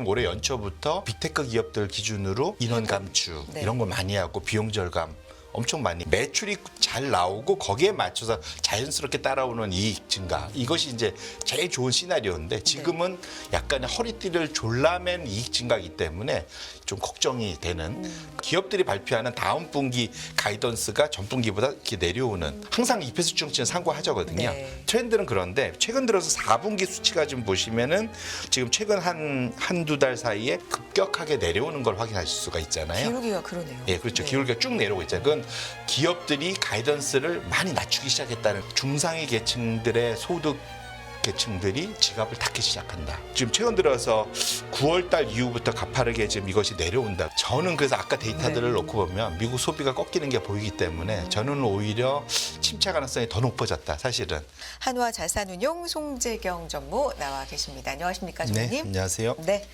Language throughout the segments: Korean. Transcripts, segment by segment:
올해 연초부터 빅테크 기업들 기준으로 인원 감축 네. 이런 걸 많이 하고 비용 절감 엄청 많이 매출이 잘 나오고 거기에 맞춰서 자연스럽게 따라오는 이익 증가 이것이 이제 제일 좋은 시나리오인데 지금은 약간의 허리띠를 졸라맨 이익 증가이기 때문에 좀 걱정이 되는 기업들이 발표하는 다음 분기 가이던스가 전 분기보다 이렇게 내려오는 항상 EPS 수치는 상고하자거든요. 네. 트렌드는 그런데 최근 들어서 4분기 수치가 좀 보시면은 지금 최근 한두 달 사이에 급격하게 내려오는 걸 확인하실 수가 있잖아요. 기울기가 그러네요. 예, 그렇죠. 네. 기울기가 쭉 내려오고 있잖아요. 그건 기업들이 가이던스를 많이 낮추기 시작했다는 중상위 계층들의 소득 계층들이 지갑을 닫기 시작한다. 지금 최근 들어서 9월 달 이후부터 가파르게 지금 이것이 내려온다. 저는 그래서 아까 데이터들을 놓고 보면 미국 소비가 꺾이는 게 보이기 때문에 저는 오히려 침체 가능성이 더 높아졌다. 사실은. 한화 자산운용 송재경 전무 나와 계십니다. 안녕하십니까, 네, 전무님? 안녕하세요. 네.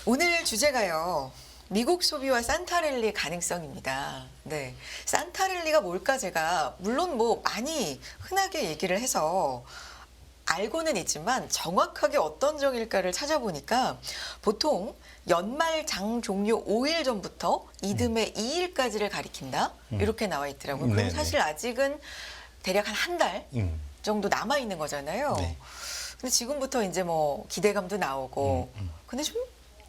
오늘 주제가요. 미국 소비와 산타랠리 가능성입니다. 네. 산타랠리가 뭘까 제가 물론 뭐 많이 흔하게 얘기를 해서 알고는 있지만 정확하게 어떤 정일까를 찾아보니까 보통 연말 장 종료 5일 전부터 이듬해 2일까지를 가리킨다. 이렇게 나와 있더라고요. 그럼 네네. 사실 아직은 대략 한 달 음. 정도 남아 있는 거잖아요. 네. 근데 지금부터 이제 뭐 기대감도 나오고 근데 좀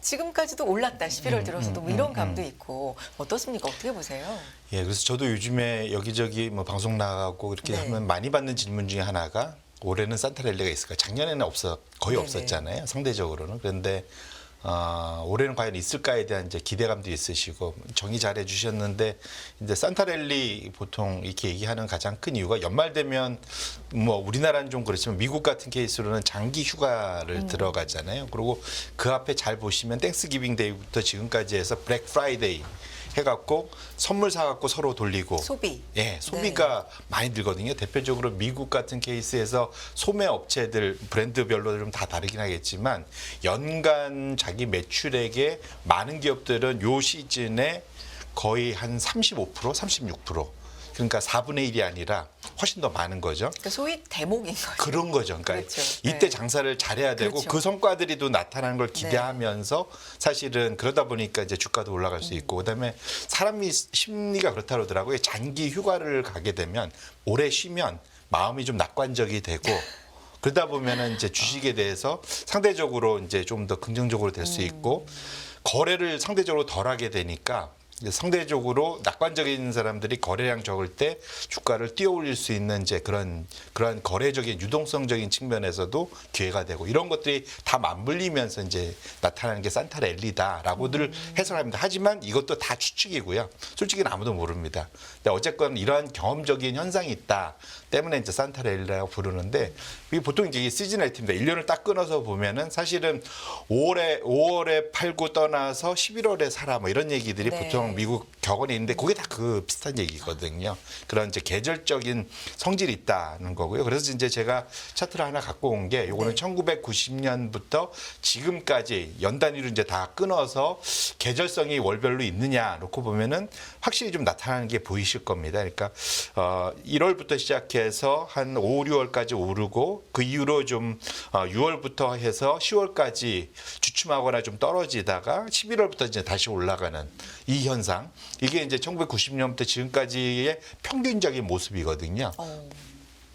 지금까지도 올랐다. 11월 들어서도 뭐 이런 감도 있고 어떻습니까? 어떻게 보세요? 예, 그래서 저도 요즘에 여기저기 뭐 방송 나가고 이렇게 네. 하면 많이 받는 질문 중에 하나가 올해는 산타랠리가 있을까? 작년에는 거의 네네. 없었잖아요. 상대적으로는. 그런데 올해는 과연 있을까에 대한 이제 기대감도 있으시고 정의 잘 해주셨는데 이제 산타랠리 보통 이렇게 얘기하는 가장 큰 이유가 연말 되면 뭐 우리나라는 좀 그렇지만 미국 같은 케이스로는 장기 휴가를 들어가잖아요. 그리고 그 앞에 잘 보시면 땡스기빙 데이부터 지금까지 해서 블랙 프라이데이 해갖고 선물 사갖고 서로 돌리고 소비. 예, 소비가 많이 들거든요. 대표적으로 미국 같은 케이스에서 소매 업체들 브랜드별로 좀 다 다르긴 하겠지만 연간 자기 매출액의 많은 기업들은 요 시즌에 거의 한 35%, 36% 그러니까 4분의 1이 아니라 훨씬 더 많은 거죠. 그러니까 소위 대목인 거죠. 그런 거죠. 그러니까 그렇죠. 이때 네. 장사를 잘해야 되고 그렇죠. 그 성과들이 또 나타나는 걸 기대하면서 사실은 그러다 보니까 이제 주가도 올라갈 수 있고 그다음에 사람이 심리가 그렇다 그러더라고요. 장기 휴가를 가게 되면 오래 쉬면 마음이 좀 낙관적이 되고 그러다 보면은 이제 주식에 대해서 상대적으로 이제 좀 더 긍정적으로 될 수 있고 거래를 상대적으로 덜 하게 되니까 상대적으로 낙관적인 사람들이 거래량 적을 때 주가를 띄워올릴 수 있는 이제 그러한 거래적인 유동성적인 측면에서도 기회가 되고 이런 것들이 다 맞물리면서 이제 나타나는 게 산타랠리다라고들 해석합니다. 하지만 이것도 다 추측이고요. 솔직히는 아무도 모릅니다. 근데 어쨌건 이러한 경험적인 현상이 있다 때문에 이제 산타랠리라고 부르는데 이게 보통 이제 시즈널티입니다. 1년을 딱 끊어서 보면은 사실은 5월에 팔고 떠나서 11월에 사라 뭐 이런 얘기들이 네. 보통 미국 격언이 있는데 그게 다 그 비슷한 얘기거든요. 그런 이제 계절적인 성질이 있다는 거고요. 그래서 이제 제가 차트를 하나 갖고 온 게 요거는 1990년부터 지금까지 연 단위로 이제 다 끊어서 계절성이 월별로 있느냐 놓고 보면은 확실히 좀 나타나는 게 보이실 겁니다. 그러니까 1월부터 시작해서 한 5, 6월까지 오르고 그 이후로 좀 6월부터 해서 10월까지 주춤하거나 좀 떨어지다가 11월부터 이제 다시 올라가는 이 현상. 이게 이제 1990년부터 지금까지의 평균적인 모습이거든요.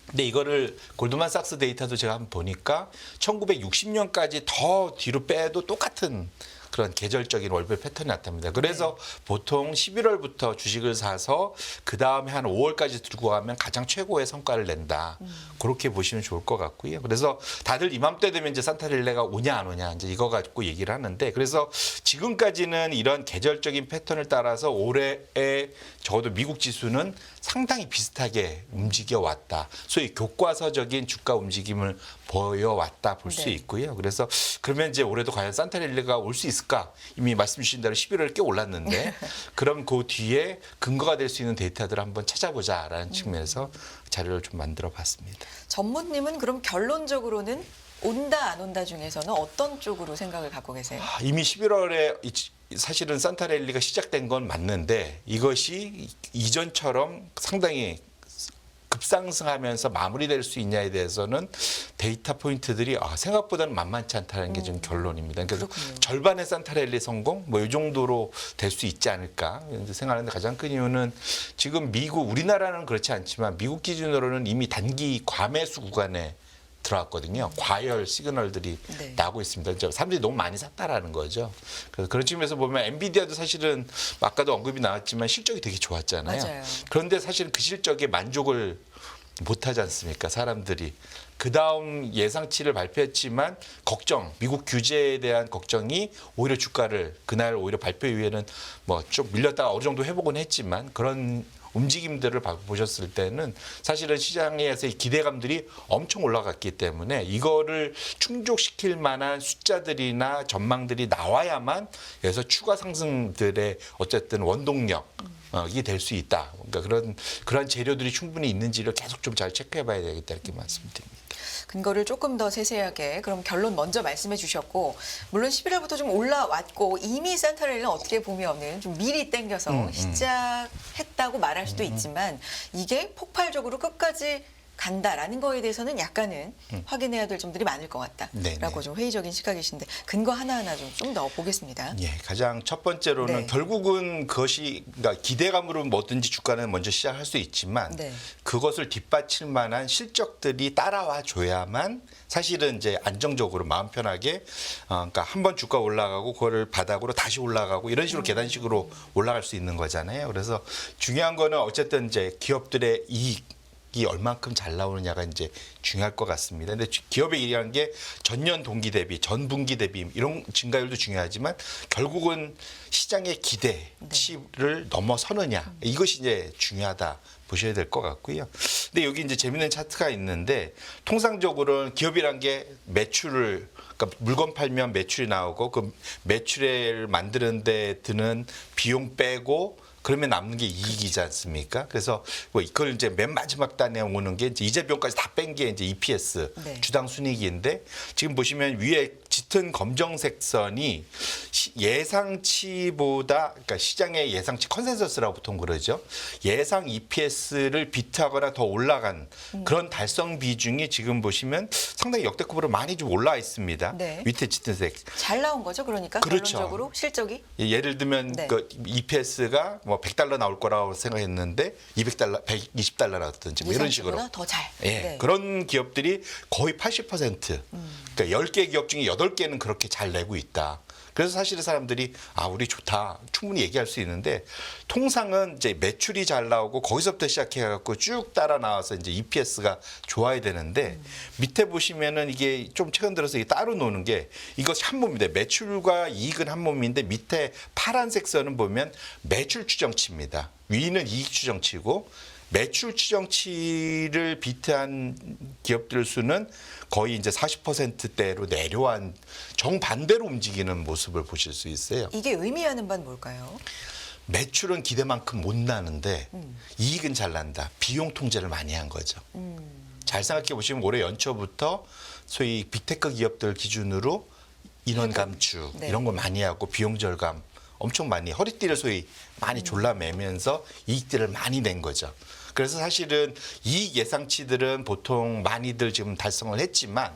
근데 이거를 골드만삭스 데이터도 제가 한번 보니까 1960년까지 더 뒤로 빼도 똑같은 그런 계절적인 월별 패턴이 나타납니다. 그래서 보통 11월부터 주식을 사서 그 다음에 한 5월까지 들고 가면 가장 최고의 성과를 낸다. 그렇게 보시면 좋을 것 같고요. 그래서 다들 이맘때 되면 이제 산타랠리가 오냐 안 오냐 이제 이거 가지고 얘기를 하는데 그래서 지금까지는 이런 계절적인 패턴을 따라서 올해의 적어도 미국 지수는 상당히 비슷하게 움직여 왔다. 소위 교과서적인 주가 움직임을 보여왔다 볼 수 네. 있고요. 그래서 그러면 이제 올해도 과연 산타랠리가 올 수 있을까? 이미 말씀 주신 대로 11월에 꽤 올랐는데 그럼 그 뒤에 근거가 될 수 있는 데이터들을 한번 찾아보자라는 측면에서 자료를 좀 만들어 봤습니다. 전무님은 그럼 결론적으로는 온다 안 온다 중에서는 어떤 쪽으로 생각을 갖고 계세요? 이미 11월에 사실은 산타랠리가 시작된 건 맞는데 이것이 이전처럼 상당히 급상승하면서 마무리될 수 있냐에 대해서는 데이터 포인트들이 생각보다는 만만치 않다는 게 지금 결론입니다. 그래서 그렇군요. 절반의 산타랠리 성공 뭐 이 정도로 될 수 있지 않을까 생각하는데 가장 큰 이유는 지금 미국 우리나라는 그렇지 않지만 미국 기준으로는 이미 단기 과매수 구간에 들어왔거든요. 과열 시그널들이 네. 나고 있습니다. 이제 사람들이 너무 많이 샀다라는 거죠. 그래서 그런 측면에서 보면 엔비디아도 사실은 아까도 언급이 나왔지만 실적이 되게 좋았잖아요. 맞아요. 그런데 사실 그 실적에 만족을 못하지 않습니까? 사람들이. 그다음 예상치를 발표했지만 걱정, 미국 규제에 대한 걱정이 오히려 주가를 그날 오히려 발표 이후에는 뭐 좀 밀렸다가 어느 정도 회복은 했지만 그런 움직임들을 보셨을 때는 사실은 시장에서의 기대감들이 엄청 올라갔기 때문에 이거를 충족시킬 만한 숫자들이나 전망들이 나와야만 그래서 추가 상승들의 어쨌든 원동력 이게 될 수 있다. 그러니까 그런 재료들이 충분히 있는지를 계속 좀 잘 체크해봐야 되겠다 이렇게 말씀드립니다. 근거를 조금 더 세세하게 그럼 결론 먼저 말씀해 주셨고 물론 11월부터 좀 올라왔고 이미 산타랠리는 어떻게 보면은 좀 미리 땡겨서 시작했다고 말할 수도 있지만 이게 폭발적으로 끝까지 간다라는 거에 대해서는 약간은 확인해야 될 점들이 많을 것 같다라고 네네. 좀 회의적인 시각이신데 근거 하나하나 좀 더 보겠습니다. 예, 가장 첫 번째로는 네. 결국은 그것이 그러니까 기대감으로 뭐든지 주가는 먼저 시작할 수 있지만 네. 그것을 뒷받칠 만한 실적들이 따라와 줘야만 사실은 이제 안정적으로 마음 편하게 그러니까 한번 주가 올라가고 그거를 바닥으로 다시 올라가고 이런 식으로 계단식으로 올라갈 수 있는 거잖아요. 그래서 중요한 거는 어쨌든 이제 기업들의 이익이 얼만큼 잘 나오느냐가 이제 중요할 것 같습니다. 근데 기업의 일이라는 게 전년 동기 대비, 전분기 대비 이런 증가율도 중요하지만 결국은 시장의 기대치를 넘어서느냐 이것이 이제 중요하다 보셔야 될 것 같고요. 근데 여기 이제 재밌는 차트가 있는데 통상적으로는 기업이란 게 매출을 그러니까 물건 팔면 매출이 나오고 그 매출을 만드는 데 드는 비용 빼고 그러면 남는 게 이익이지 않습니까? 그래서 뭐 이걸 이제 맨 마지막 단에 오는 게 이제 이자비용까지 다 뺀 게 이제 EPS 네. 주당 순이익인데 지금 보시면 위에 짙은 검정색 선이 예상치보다 그러니까 시장의 예상치 컨센서스라고 보통 그러죠. 예상 EPS를 비트하거나 더 올라간 그런 달성 비중이 지금 보시면 상당히 역대급으로 많이 좀 올라와 있습니다. 네. 밑에 짙은색. 잘 나온 거죠, 그러니까 그렇죠. 결론적으로 실적이 예를 들면 네. 그 EPS가 뭐 $100 나올 거라고 생각했는데 $200, $120 나왔든지 뭐 이런 식으로. 예상치보다 더 잘. 예, 네. 그런 기업들이 거의 80%. 그러니까 10개 기업 중에 8개는 그렇게 잘 내고 있다. 그래서 사실은 사람들이 우리 좋다 충분히 얘기할 수 있는데 통상은 이제 매출이 잘 나오고 거기서부터 시작해갖고 쭉 따라 나와서 이제 EPS가 좋아야 되는데 밑에 보시면은 이게 좀 최근 들어서 이게 따로 노는 게 이것이 한 몸인데 매출과 이익은 한 몸인데 밑에 파란색 선은 보면 매출 추정치입니다. 위는 이익 추정치고 매출 추정치를 비트한 기업들 수는 거의 이제 40%대로 내려간 정반대로 움직이는 모습을 보실 수 있어요. 이게 의미하는 바는 뭘까요? 매출은 기대만큼 못 나는데 이익은 잘 난다. 비용 통제를 많이 한 거죠. 잘 생각해 보시면 올해 연초부터 소위 빅테크 기업들 기준으로 인원 감축 네. 이런 걸 많이 하고 비용 절감 엄청 많이 허리띠를 소위 많이 졸라매면서 이익들을 많이 낸 거죠. 그래서 사실은 이익 예상치들은 보통 많이들 지금 달성을 했지만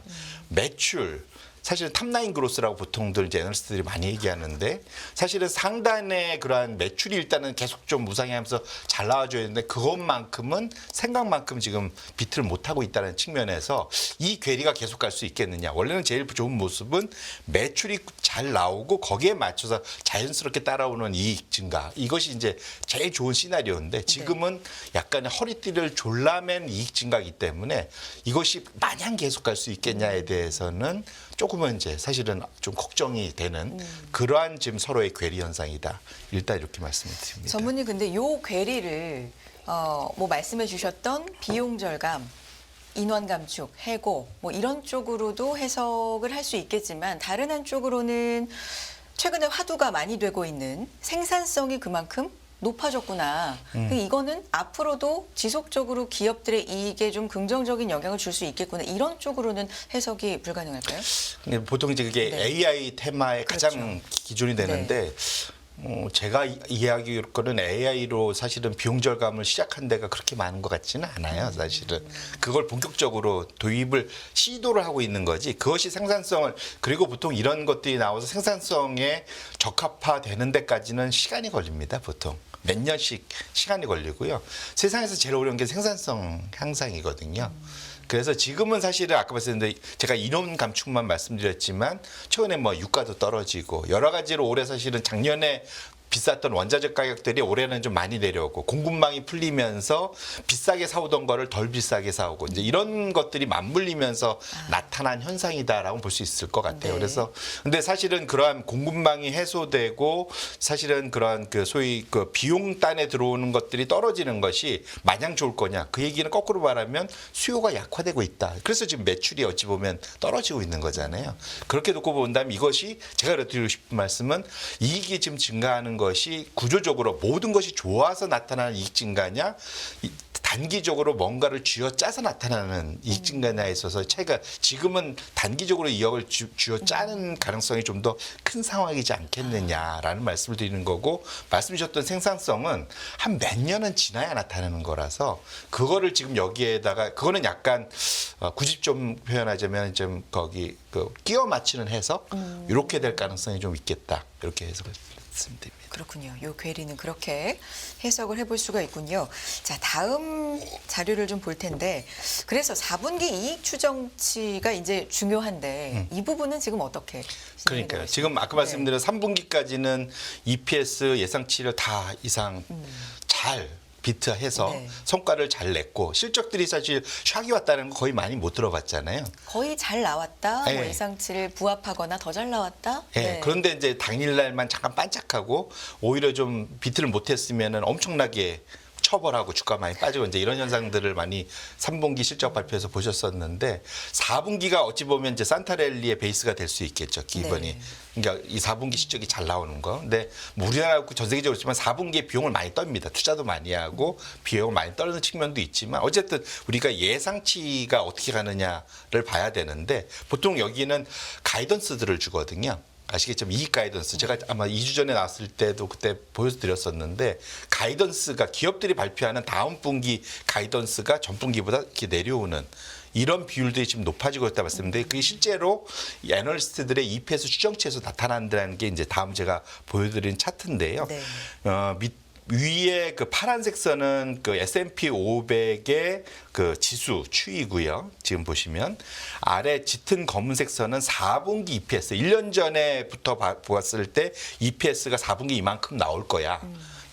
매출 사실은 탑라인 그로스라고 보통들 이제 애널리스트들이 많이 얘기하는데 사실은 상단의 그러한 매출이 일단은 계속 좀 무상해하면서 잘 나와줘야 되는데 그것만큼은 생각만큼 지금 비트를 못하고 있다는 측면에서 이 괴리가 계속 갈 수 있겠느냐. 원래는 제일 좋은 모습은 매출이 잘 나오고 거기에 맞춰서 자연스럽게 따라오는 이익 증가. 이것이 이제 제일 좋은 시나리오인데 지금은 약간의 허리띠를 졸라맨 이익 증가이기 때문에 이것이 마냥 계속 갈 수 있겠냐에 대해서는 조금은 이제 사실은 좀 걱정이 되는 그러한 지금 서로의 괴리 현상이다. 일단 이렇게 말씀을 드립니다. 전문님 근데 요 괴리를 뭐 말씀해 주셨던 비용 절감, 인원 감축, 해고 뭐 이런 쪽으로도 해석을 할 수 있겠지만 다른 한쪽으로는 최근에 화두가 많이 되고 있는 생산성이 그만큼 높아졌구나. 이거는 앞으로도 지속적으로 기업들의 이익에 좀 긍정적인 영향을 줄 수 있겠구나. 이런 쪽으로는 해석이 불가능할까요? 보통 이제 그게 네. AI 테마의 가장 그렇죠. 기준이 되는데 제가 이야기로는 AI로 사실은 비용 절감을 시작한 데가 그렇게 많은 것 같지는 않아요. 사실은 그걸 본격적으로 도입을 시도를 하고 있는 거지. 그것이 생산성을 그리고 보통 이런 것들이 나와서 생산성에 적합화되는 데까지는 시간이 걸립니다. 보통. 몇 년씩 시간이 걸리고요. 세상에서 제일 어려운 게 생산성 향상이거든요. 그래서 지금은 사실은 아까 말씀드렸는데 제가 인원 감축만 말씀드렸지만 최근에 뭐 유가도 떨어지고 여러 가지로 올해 사실은 작년에 비쌌던 원자재 가격들이 올해는 좀 많이 내려오고 공급망이 풀리면서 비싸게 사오던 거를 덜 비싸게 사오고 이제 이런 것들이 맞물리면서 나타난 현상이다라고 볼 수 있을 것 같아요. 네. 그래서 근데 사실은 그러한 공급망이 해소되고 사실은 그런 그 소위 그 비용단에 들어오는 것들이 떨어지는 것이 마냥 좋을 거냐? 그 얘기는 거꾸로 말하면 수요가 약화되고 있다. 그래서 지금 매출이 어찌 보면 떨어지고 있는 거잖아요. 그렇게 놓고 본다면 이것이 제가 드리고 싶은 말씀은 이익이 지금 증가하는 것이 구조적으로 모든 것이 좋아서 나타나는 이익 증가냐 단기적으로 뭔가를 쥐어짜서 나타나는 이익 증가냐에 있어서 차이가 지금은 단기적으로 이익을 쥐어짜는 가능성이 좀 더 큰 상황이지 않겠느냐라는 말씀을 드리는 거고 말씀 주셨던 생산성은 한 몇 년은 지나야 나타나는 거라서 그거를 지금 여기에다가 그거는 약간 굳이 좀 표현하자면 좀 거기 그 끼워 맞추는 해석 이렇게 될 가능성이 좀 있겠다 이렇게 해석을 말씀드립니다. 그렇군요. 요 괴리는 그렇게 해석을 해볼 수가 있군요. 자, 다음 자료를 좀 볼 텐데 그래서 4분기 이익 추정치가 이제 중요한데 이 부분은 지금 어떻게 그러니까요. 지금 아까 말씀드린 3분기까지는 EPS 예상치를 다 이상 잘 비트해서 네. 성과를 잘 냈고 실적들이 사실 샥이 왔다는 거 거의 많이 못 들어봤잖아요. 거의 잘 나왔다. 뭐 네. 예상치를 부합하거나 더 잘 나왔다. 네. 그런데 이제 당일날만 잠깐 반짝하고 오히려 좀 비트를 못했으면은 엄청나게 처벌하고 주가 많이 빠지고 이제 이런 현상들을 많이 3분기 실적 발표에서 보셨었는데 4분기가 어찌 보면 이제 산타랠리의 베이스가 될 수 있겠죠. 기본이. 네. 그러니까 이 4분기 실적이 잘 나오는 거. 근데 뭐 우리나라 전 세계적으로 있지만 4분기에 비용을 많이 떱니다. 투자도 많이 하고 비용을 많이 떨는 측면도 있지만 어쨌든 우리가 예상치가 어떻게 가느냐를 봐야 되는데 보통 여기는 가이던스들을 주거든요. 아시겠지만 이익 가이던스 제가 아마 2주 전에 나왔을 때도 그때 보여드렸었는데 가이던스가 기업들이 발표하는 다음 분기 가이던스가 전 분기보다 이렇게 내려오는 이런 비율들이 지금 높아지고 있다 말씀인데 그게 실제로 이 애널리스트들의 EPS 추정치에서 나타난다는 게 이제 다음 제가 보여드린 차트인데요. 네. 위에 그 파란색 선은 그 S&P 500의 그 지수 추이고요. 지금 보시면 아래 짙은 검은색 선은 4분기 EPS. 1년 전에부터 보았을 때 EPS가 4분기 이만큼 나올 거야.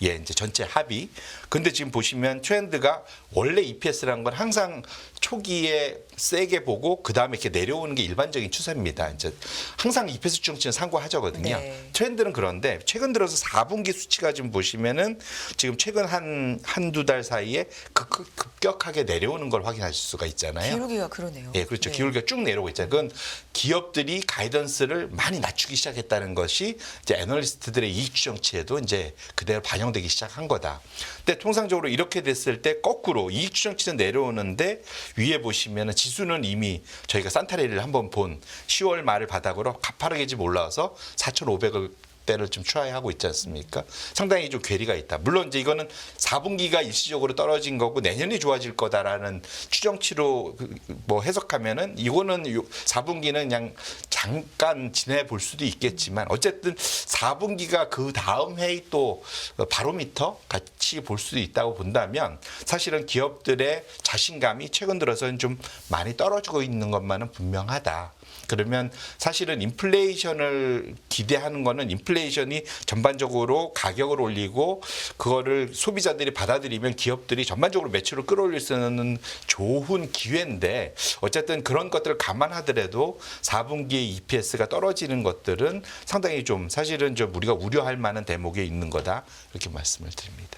예, 이제 전체 합이. 근데 지금 보시면 트렌드가 원래 EPS라는 건 항상 초기에 세게 보고 그 다음에 이렇게 내려오는 게 일반적인 추세입니다. 이제 항상 EPS 추정치는 상고하자거든요. 네. 트렌드는 그런데 최근 들어서 4분기 수치가 지금 보시면은 지금 최근 한두 달 사이에 급격하게 내려오는 걸 확인하실 수가 있잖아요. 기울기가 그러네요. 예, 그렇죠. 네. 기울기가 쭉 내려오고 있잖아요. 그건 기업들이 가이던스를 많이 낮추기 시작했다는 것이 이제 애널리스트들의 이익 추정치에도 이제 그대로 반영되기 시작한 거다. 근데 통상적으로 이렇게 됐을 때 거꾸로 이익 추정치는 내려오는데 위에 보시면은 지수는 이미 저희가 산타레일을 한번 본 10월 말을 바닥으로 가파르게 지금 올라와서 4,500을 대를 좀 추하하고 있지 않습니까? 상당히 좀 괴리가 있다. 물론 이제 이거는 4분기가 일시적으로 떨어진 거고 내년이 좋아질 거다라는 추정치로 뭐 해석하면은 이거는 4분기는 그냥 잠깐 지내볼 수도 있겠지만 어쨌든 4분기가 그 다음 해에 또 바로미터 같이 볼 수도 있다고 본다면 사실은 기업들의 자신감이 최근 들어서는 좀 많이 떨어지고 있는 것만은 분명하다. 그러면 사실은 인플레이션을 기대하는 거는 인플레이션이 전반적으로 가격을 올리고 그거를 소비자들이 받아들이면 기업들이 전반적으로 매출을 끌어올릴 수 있는 좋은 기회인데 어쨌든 그런 것들을 감안하더라도 4분기에 EPS가 떨어지는 것들은 상당히 좀 사실은 좀 우리가 우려할 만한 대목에 있는 거다 이렇게 말씀을 드립니다.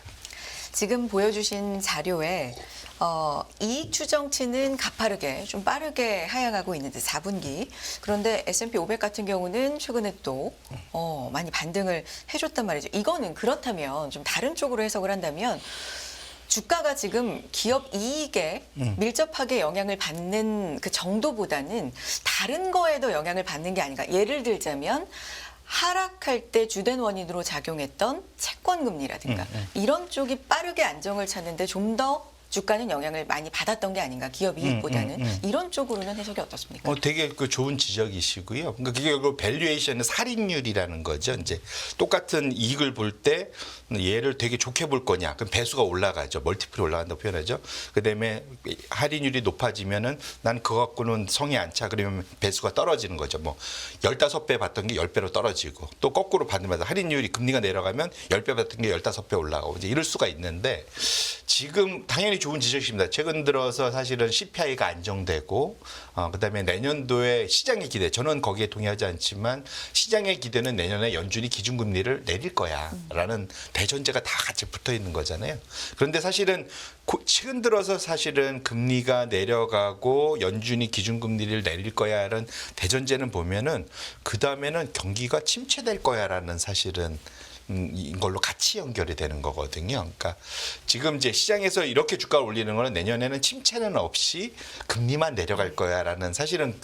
지금 보여주신 자료에 이익 추정치는 가파르게 좀 빠르게 하향하고 있는데 4분기. 그런데 S&P 500 같은 경우는 최근에 또 많이 반등을 해줬단 말이죠. 이거는 그렇다면 좀 다른 쪽으로 해석을 한다면 주가가 지금 기업 이익에 밀접하게 영향을 받는 그 정도보다는 다른 거에도 영향을 받는 게 아닌가. 예를 들자면 하락할 때 주된 원인으로 작용했던 채권 금리라든가 이런 쪽이 빠르게 안정을 찾는데 좀 더 주가는 영향을 많이 받았던 게 아닌가, 기업 이익보다는 이런 쪽으로는 해석이 어떻습니까? 되게 그 좋은 지적이시고요. 그러니까 그게 그 밸류에이션의 살인율이라는 거죠. 이제 똑같은 이익을 볼 때 얘를 되게 좋게 볼 거냐, 그럼 배수가 올라가죠. 멀티플이 올라간다고 표현하죠. 그다음에 할인율이 높아지면은 난 그거 갖고는 성이 안 차. 그러면 배수가 떨어지는 거죠. 뭐 15배 받던 게 10배로 떨어지고, 또 거꾸로 받으면서 할인율이 금리가 내려가면 10배 받던 게 15배 올라가고 이제 이럴 수가 있는데, 지금 당연히 좋은 지적이십니다. 최근 들어서 사실은 CPI가 안정되고 그다음에 내년도에 시장의 기대, 저는 거기에 동의하지 않지만 시장의 기대는 내년에 연준이 기준금리를 내릴 거야라는 대전제가 다 같이 붙어 있는 거잖아요. 그런데 사실은 최근 들어서 사실은 금리가 내려가고 연준이 기준금리를 내릴 거야라는 대전제는 보면은 그 다음에는 경기가 침체될 거야라는 사실은 이걸로 같이 연결이 되는 거거든요. 그러니까 지금 이제 시장에서 이렇게 주가를 올리는 거는 내년에는 침체는 없이 금리만 내려갈 거야라는 사실은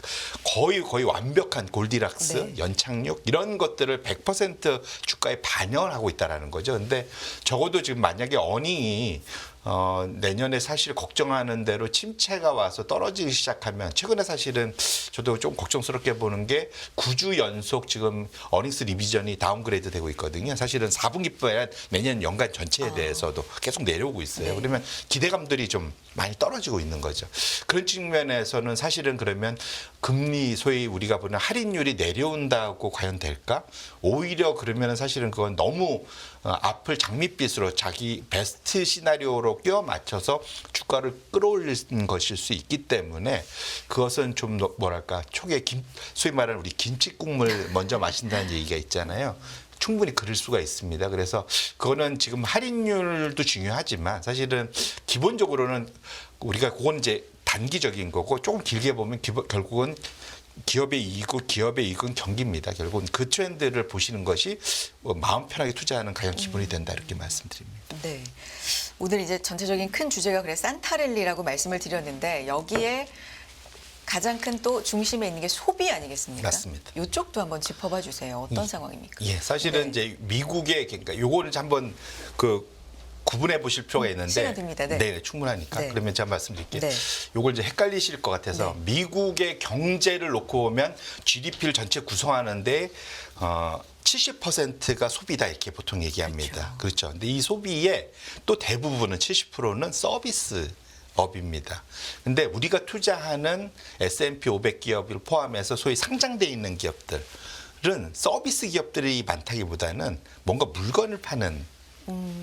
거의 완벽한 골디락스, 네. 연착륙 이런 것들을 100% 주가에 반영을 하고 있다라는 거죠. 근데 적어도 지금 만약에 어닝이 내년에 사실 걱정하는 대로 침체가 와서 떨어지기 시작하면, 최근에 사실은 저도 좀 걱정스럽게 보는 게 9주 연속 지금 어닝스 리비전이 다운그레이드 되고 있거든요. 사실은 4분기뿐 내년 연간 전체에 대해서도 계속 내려오고 있어요. 네. 그러면 기대감들이 좀 많이 떨어지고 있는 거죠. 그런 측면에서는 사실은 그러면 금리, 소위 우리가 보는 할인율이 내려온다고 과연 될까? 오히려 그러면 사실은 그건 너무 앞을 장밋빛으로 자기 베스트 시나리오로 끼워 맞춰서 주가를 끌어올리는 것일 수 있기 때문에, 그것은 좀 뭐랄까 초기에 소위 말하는 우리 김치국물 먼저 마신다는 얘기가 있잖아요. 충분히 그럴 수가 있습니다. 그래서 그거는 지금 할인율도 중요하지만 사실은 기본적으로는 우리가 그건 이제 단기적인 거고, 조금 길게 보면 결국은 기업의 이익은 경기입니다. 결국은 그 트렌드를 보시는 것이 마음 편하게 투자하는 가장 기본이 된다, 이렇게 말씀드립니다. 네. 오늘 이제 전체적인 큰 주제가 그래 산타랠리라고 말씀을 드렸는데, 여기에 가장 큰 또 중심에 있는 게 소비 아니겠습니까? 맞습니다. 이쪽도 한번 짚어봐 주세요. 어떤 상황입니까? 예, 사실은 네. 이제 미국의, 그러니까 요거를 한번 구분해 보실 필요가 있는데, 시간 됩니다. 네. 충분하니까. 네. 그러면 제가 말씀드릴게요. 네. 요걸 이제 헷갈리실 것 같아서, 미국의 경제를 놓고 보면 GDP를 전체 구성하는데 70%가 소비다, 이렇게 보통 얘기합니다. 그렇죠. 근데 이 소비의 또 대부분은 70%는 서비스 업입니다. 근데 우리가 투자하는 S&P 500 기업을 포함해서 소위 상장돼 있는 기업들은 서비스 기업들이 많다기보다는 뭔가 물건을 파는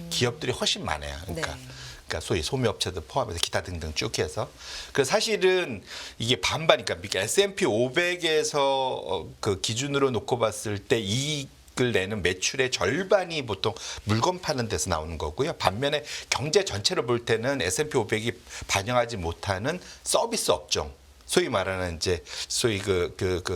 기업들이 훨씬 많아요. 그러니까, 네. 그러니까 소위 소매업체들 포함해서 기타 등등 쭉 해서. 그래서 사실은 이게 반반이니까 S&P 500에서 그 기준으로 놓고 봤을 때 이익을 내는 매출의 절반이 보통 물건 파는 데서 나오는 거고요. 반면에 경제 전체를 볼 때는 S&P 500이 반영하지 못하는 서비스 업종, 소위 말하는 이제 소위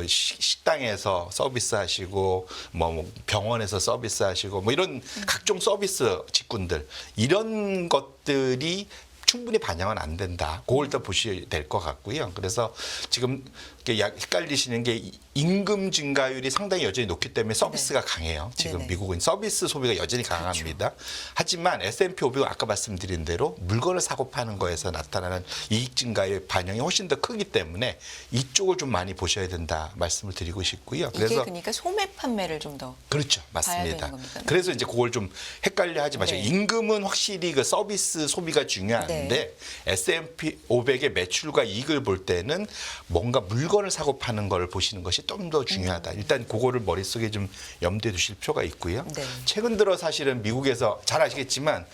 식당에서 서비스하시고 뭐 병원에서 서비스하시고 뭐 이런 각종 서비스 직군들, 이런 것들이 충분히 반영은 안 된다. 그걸 더 보셔야 될 것 같고요. 그래서 지금 헷갈리시는 게 임금 증가율이 상당히 여전히 높기 때문에 서비스가 강해요. 지금 네네. 미국은 서비스 소비가 여전히 강합니다. 하지만 S&P 500은 아까 말씀드린 대로 물건을 사고 파는 거에서 나타나는 이익 증가의 반영이 훨씬 더 크기 때문에 이쪽을 좀 많이 보셔야 된다 말씀을 드리고 싶고요. 이게 그래서 그러니까 소매 판매를 좀 더 그렇죠. 봐야 되는 맞습니다. 겁니까? 그래서 이제 그걸 좀 헷갈려 하지 마시고, 네. 임금은 확실히 그 서비스 소비가 중요한데 네. S&P 500의 매출과 이익을 볼 때는 뭔가 물건을 사고 파는 걸 보시는 것이 좀 더 중요하다. 일단 그거를 머릿속에 좀 염두에 두실 필요가 있고요. 네. 최근 들어 사실은 미국에서 잘 아시겠지만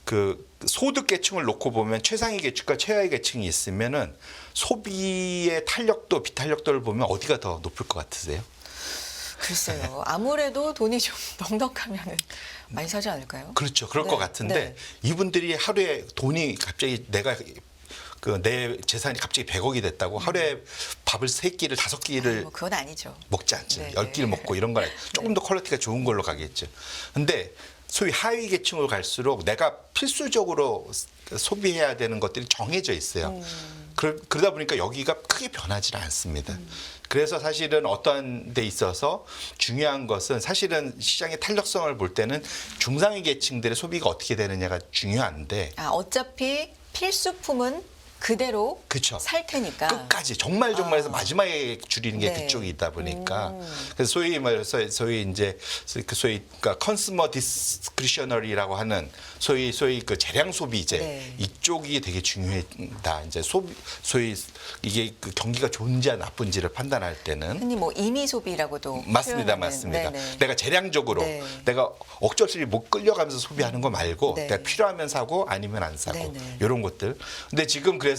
그 소득 계층을 놓고 보면 최상위 계층과 최하위 계층이 있으면은 소비의 탄력도 비탄력도를 보면 어디가 더 높을 것 같으세요? 글쎄요. 아무래도 돈이 좀 넉넉하면은 많이 사지 않을까요? 그렇죠. 그럴 네, 것 같은데 네. 이분들이 하루에 돈이 갑자기 내 재산이 갑자기 100억이 됐다고 하루에 밥을 3끼를 5끼를 뭐 그건 아니죠. 먹지 않죠. 네, 10끼를 네. 먹고 이런 건 조금 더 퀄리티가 좋은 걸로 가겠죠. 근데 소위 하위 계층으로 갈수록 내가 필수적으로 소비해야 되는 것들이 정해져 있어요. 그러다 보니까 여기가 크게 변하지는 않습니다. 그래서 사실은 어떠한 데 있어서 중요한 것은 사실은 시장의 탄력성을 볼 때는 중상위 계층들의 소비가 어떻게 되느냐가 중요한데 어차피 필수품은 그대로 그쵸. 살 테니까. 끝까지 정말 해서 마지막에 줄이는 게 네. 그쪽이다 보니까 그래서 소위 말해서 이제 그러니까 컨슈머 디스크리셔너리라고 하는 소위 그 재량 소비재 네. 이쪽이 되게 중요하다. 이제 소위 이게 그 경기가 좋은지 나쁜지를 판단할 때는 흔히 뭐 임의 소비라고도 맞습니다, 표현하는. 맞습니다. 네네. 내가 재량적으로 네. 내가 억지 없이 못 끌려가면서 소비하는 거 말고 네. 내가 필요하면 사고 아니면 안 사고 네네. 이런 것들. 근데 지금 그래서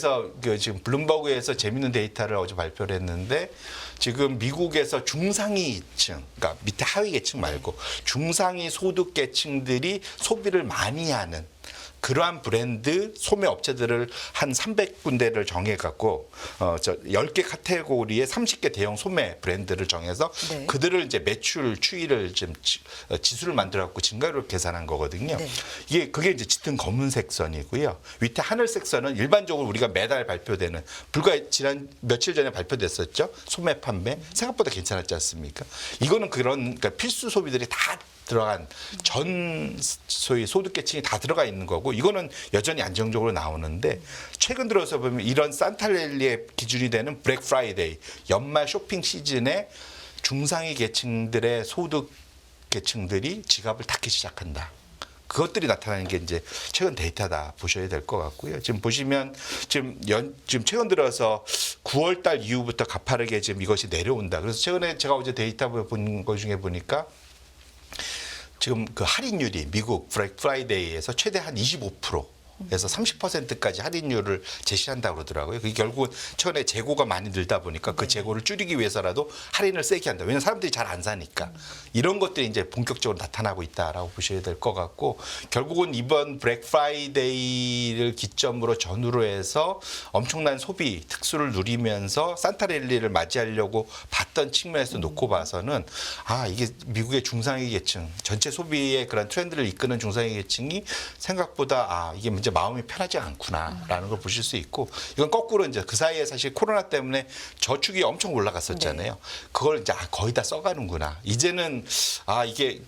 지금 블룸버그에서 재밌는 데이터를 어제 발표를 했는데 지금 미국에서 중상위층, 그러니까 밑에 하위 계층 말고 중상위 소득 계층들이 소비를 많이 하는. 그러한 브랜드 소매 업체들을 한 300군데를 정해갖고 10개 카테고리에 30개 대형 소매 브랜드를 정해서 네. 그들을 이제 매출 추이를 좀 지수를 만들어갖고 증가율을 계산한 거거든요. 네. 그게 이제 짙은 검은색 선이고요. 밑에 하늘색 선은 일반적으로 우리가 매달 발표되는 지난 며칠 전에 발표됐었죠. 소매 판매 생각보다 괜찮았지 않습니까? 이거는 그러니까 필수 소비들이 다 들어간 전 소위 소득계층이 다 들어가 있는 거고 이거는 여전히 안정적으로 나오는데 최근 들어서 보면 이런 산타랠리의 기준이 되는 블랙 프라이데이 연말 쇼핑 시즌에 중상위 계층들의 소득 계층들이 지갑을 닫기 시작한다. 그것들이 나타나는 게 이제 최근 데이터다 보셔야 될 것 같고요. 지금 보시면 지금 최근 들어서 9월 달 이후부터 가파르게 지금 이것이 내려온다. 그래서 최근에 제가 어제 데이터 본 것 중에 보니까 지금 그 할인율이 미국 블랙 프라이데이에서 최대 한 25%에서 30%까지 할인율을 제시한다고 그러더라고요. 그게 결국은 최근에 재고가 많이 늘다 보니까 그 재고를 줄이기 위해서라도 할인을 세게 한다. 왜냐하면 사람들이 잘 안 사니까. 이런 것들이 이제 본격적으로 나타나고 있다라고 보셔야 될 것 같고 결국은 이번 블랙 프라이데이를 기점으로 전후로 해서 엄청난 소비 특수를 누리면서 산타랠리를 맞이하려고 봤던 측면에서 놓고 봐서는 이게 미국의 중상위 계층 전체 소비의 그런 트렌드를 이끄는 중상위 계층이 생각보다 이게 이제 마음이 편하지 않구나라는 걸 보실 수 있고 이건 거꾸로 이제 그 사이에 사실 코로나 때문에 저축이 엄청 올라갔었잖아요. 네. 그걸 이제 거의 다 써가는구나. 이제는 이게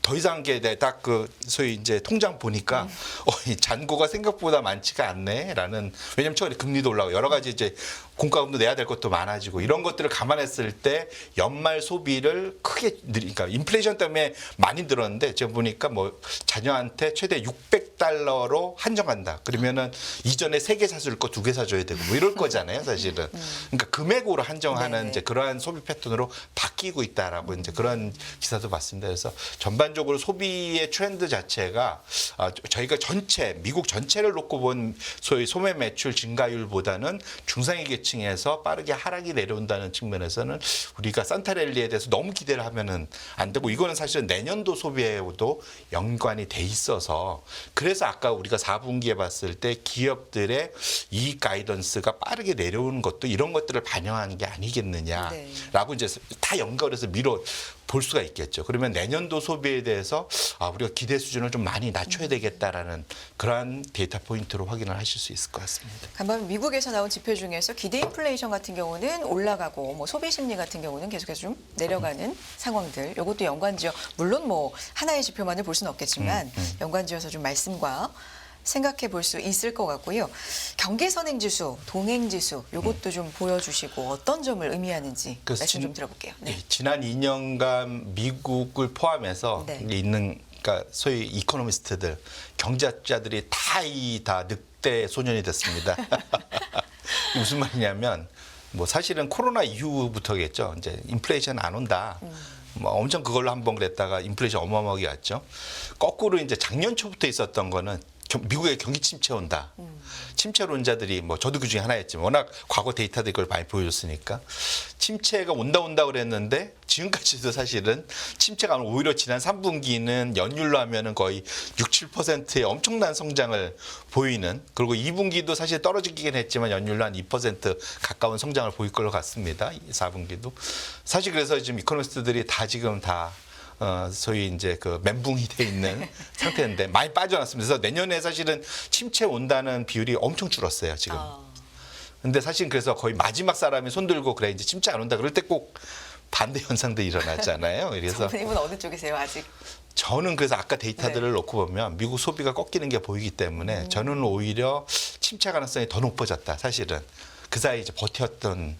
더 이상 게 딱 그 소위 이제 통장 보니까 이 잔고가 생각보다 많지가 않네라는 왜냐면 처음에 금리도 올라가고 여러 가지 이제 공과금도 내야 될 것도 많아지고 이런 것들을 감안했을 때 연말 소비를 크게 그러니까 인플레이션 때문에 많이 늘었는데 제가 보니까 뭐 자녀한테 최대 $600로 한정한다. 그러면은 이전에 3개 사줄 거 2개 사줘야 되고 뭐 이럴 거잖아요, 사실은. 그러니까 금액으로 한정하는 네네. 이제 그러한 소비 패턴으로 바뀌고 있다라고 이제 그런 기사도 봤습니다. 그래서 전반적으로 소비의 트렌드 자체가 저희가 미국 전체를 놓고 본 소위 소매 매출 증가율보다는 중상위 계층에서 빠르게 하락이 내려온다는 측면에서는 우리가 산타랠리에 대해서 너무 기대를 하면은 안 되고 이거는 사실은 내년도 소비에도 연관이 돼 있어서 그래서 아까 우리가 4분기에 봤을 때 기업들의 이익 가이던스가 빠르게 내려오는 것도 이런 것들을 반영하는 게 아니겠느냐라고 이제 다 연결해서 볼 수가 있겠죠. 그러면 내년도 소비에 대해서 우리가 기대 수준을 좀 많이 낮춰야 되겠다라는 그러한 데이터 포인트로 확인을 하실 수 있을 것 같습니다. 간밤 미국에서 나온 지표 중에서 기대 인플레이션 같은 경우는 올라가고 뭐 소비 심리 같은 경우는 계속해서 좀 내려가는 상황들. 이것도 연관지어 물론 뭐 하나의 지표만을 볼 수는 없겠지만 연관지어서 좀 말씀과 생각해 볼 수 있을 것 같고요. 경계선행지수, 동행지수 이것도 좀 보여주시고 어떤 점을 의미하는지 말씀 좀 들어볼게요. 네. 지난 2년간 미국을 포함해서 네. 있는 그러니까 소위 이코노미스트들, 경제학자들이 다 늑대 소년이 됐습니다. 무슨 말이냐면 뭐 사실은 코로나 이후부터겠죠. 이제 인플레이션 안 온다. 뭐 엄청 그걸로 한번 그랬다가 인플레이션 어마어마하게 왔죠. 거꾸로 이제 작년 초부터 있었던 거는 미국의 경기 침체 온다. 침체론자들이 뭐 저도 그 중에 하나였지만 워낙 과거 데이터들이 그걸 많이 보여줬으니까 침체가 온다 그랬는데 지금까지도 사실은 침체가 오히려 지난 3분기는 연율로 하면은 거의 6~7%의 엄청난 성장을 보이는 그리고 2분기도 사실 떨어지긴 했지만 연율로 한 2% 가까운 성장을 보일 걸로 같습니다. 4분기도. 사실 그래서 지금 이코노미스트들이 다 지금 소위 이제 그 멘붕이 돼 있는 상태인데 많이 빠져났습니다. 그래서 내년에 사실은 침체 온다는 비율이 엄청 줄었어요, 지금. 근데 사실 그래서 거의 마지막 사람이 손 들고 그래 이제 침체 안 온다 그럴 때 꼭 반대 현상도 일어나잖아요. 그래서 정부님은 어느 쪽이세요, 아직? 저는 그래서 아까 데이터들을 네. 놓고 보면 미국 소비가 꺾이는 게 보이기 때문에 저는 오히려 침체 가능성이 더 높아졌다. 사실은 그 사이 이제 버텼던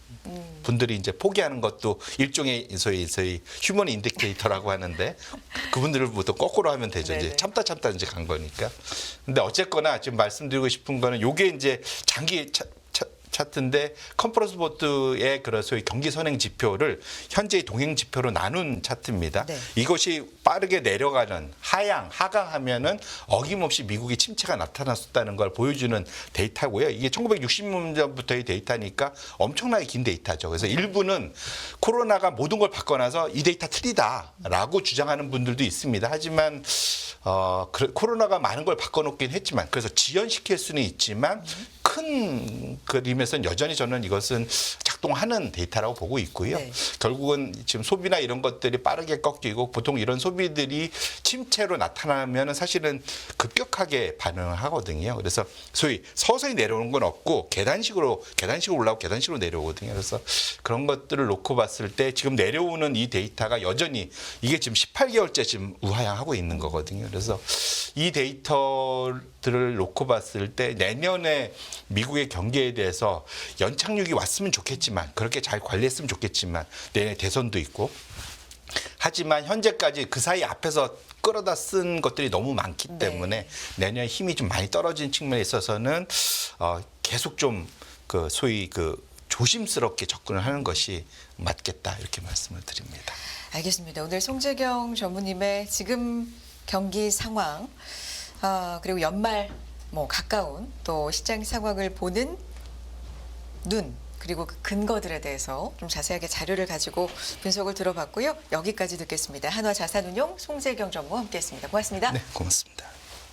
분들이 이제 포기하는 것도 일종의 소위 휴먼 인디케이터라고 하는데 그분들을 보통 거꾸로 하면 되죠. 이제 네네. 참다 이제 간 거니까. 근데 어쨌거나 지금 말씀드리고 싶은 거는 요게 이제 장기 차트인데 컨퍼런스 보드의 그런 소위 경기 선행 지표를 현재의 동행 지표로 나눈 차트입니다. 네. 이것이 빠르게 내려가는 하강하면은 어김없이 미국의 침체가 나타났었다는 걸 보여주는 데이터고요. 이게 1960년부터의 데이터니까 엄청나게 긴 데이터죠. 그래서 일부는 코로나가 모든 걸 바꿔놔서 이 데이터 틀리다라고 주장하는 분들도 있습니다. 하지만 코로나가 많은 걸 바꿔놓긴 했지만 그래서 지연시킬 수는 있지만 큰 그림에서는 여전히 저는 이것은 작동하는 데이터라고 보고 있고요. 네. 결국은 지금 소비나 이런 것들이 빠르게 꺾이고 보통 이런 소비들이 침체로 나타나면 사실은 급격하게 반응을 하거든요. 그래서 소위 서서히 내려오는 건 없고 계단식으로 올라오고 계단식으로 내려오거든요. 그래서 그런 것들을 놓고 봤을 때 지금 내려오는 이 데이터가 여전히 이게 지금 18개월째 지금 우하향하고 있는 거거든요. 그래서 이 데이터들을 놓고 봤을 때 내년에 미국의 경기에 대해서 연착륙이 왔으면 좋겠지만 그렇게 잘 관리했으면 좋겠지만 내년에 대선도 있고 하지만 현재까지 그 사이 앞에서 끌어다 쓴 것들이 너무 많기 때문에 내년에 힘이 좀 많이 떨어진 측면에 있어서는 계속 좀 그 소위 그 조심스럽게 접근을 하는 것이 맞겠다 이렇게 말씀을 드립니다. 알겠습니다. 오늘 송재경 전무님의 지금 경기 상황 그리고 연말 가까운 또 시장 상황을 보는 눈 그리고 그 근거들에 대해서 좀 자세하게 자료를 가지고 분석을 들어봤고요. 여기까지 듣겠습니다. 한화자산운용 송재경 전무와 함께했습니다. 고맙습니다. 네, 고맙습니다.